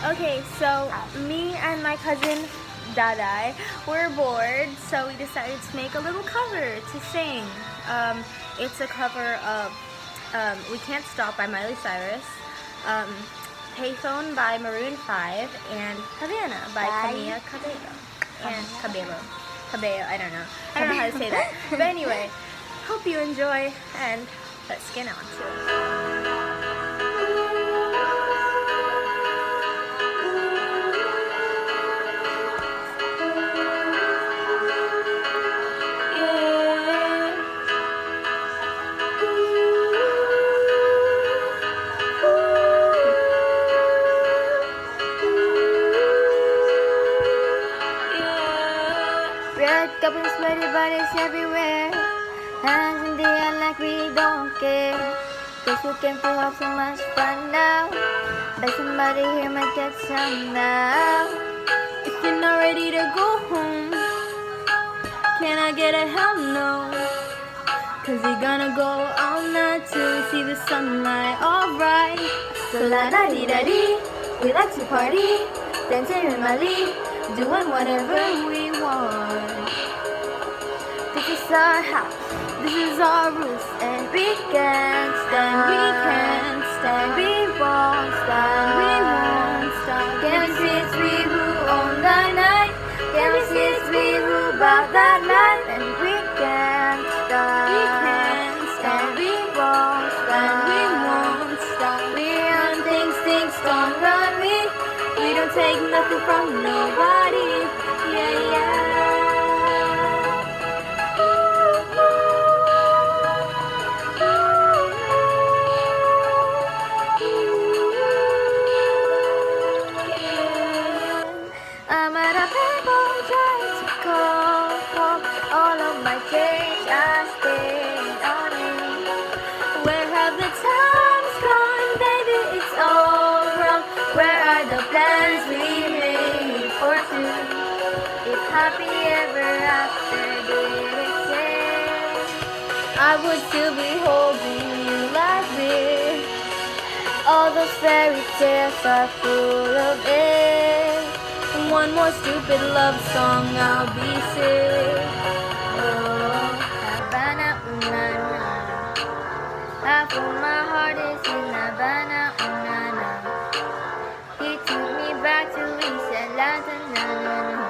Okay, so me and my cousin Daday were bored, so we decided to make a little cover to sing. It's a cover of We Can't Stop by Miley Cyrus, Payphone by Maroon 5, and Havana by Camila Cabello. And Cabello, I don't know how to say that. But anyway, hope you enjoy, and let's get on to it. Red cup and sweaty bodies everywhere. Hands in the air like we don't care. Guess we came to have so much fun now. Bet somebody here might get some now. If you're not ready to go home, can I get a hell no? Cause we're gonna go all night till we see the sunlight, alright. So la da dee da dee, we like to party, dancing in Mali, doing whatever we want. This is our house, this is our roots, and we can't stand, we won't stop. Can we see it's we who own the night? Can we see it's we who bought that life? And we can't stop, and we won't stop. We run things don't run me. We don't take nothing from nobody. Yeah, yeah. I'm at a payphone trying to call home. All of my change I stayed on it. Where have the times gone, baby? It's all wrong. Where are the plans we made for two? If happy ever after did it say I would still be holding you like this. All those fairy tales are full of it. One more stupid love song, I'll be sick. Oh, Havana, na na. Half of my heart is in Havana, na na. He took me back to East Atlanta, na na na.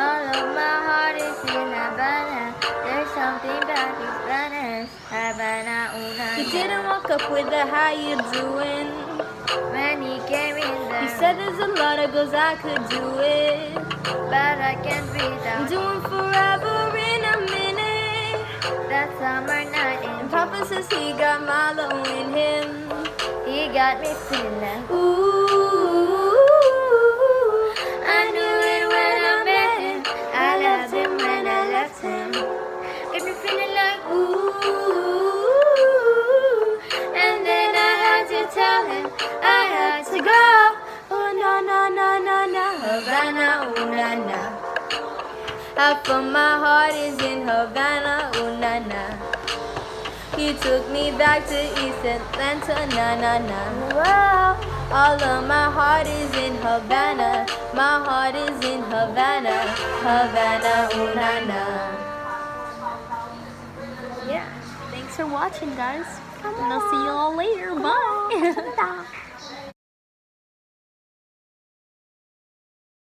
All of my heart is in Havana. There's something about these banners, Havana, na na. He didn't walk up with a how you doing. When he came in there, he said there's a lot of girls I could do it, but I can't breathe out. I'm doing forever in a minute. That summer night and Papa says he got Milo in him. He got me feeling like, ooh, I knew it when I met him. I loved him when I left him. Got me feeling like, ooh, and then I had to tell him I had to go. Oh na na na na na, Havana, oh na na. Half of my heart is in Havana, oh na na. He took me back to East Atlanta, na na na. Wow. All of my heart is in Havana. My heart is in Havana, Havana, oh na na. Yeah. Thanks for watching, guys. And I'll see you all later. Bye.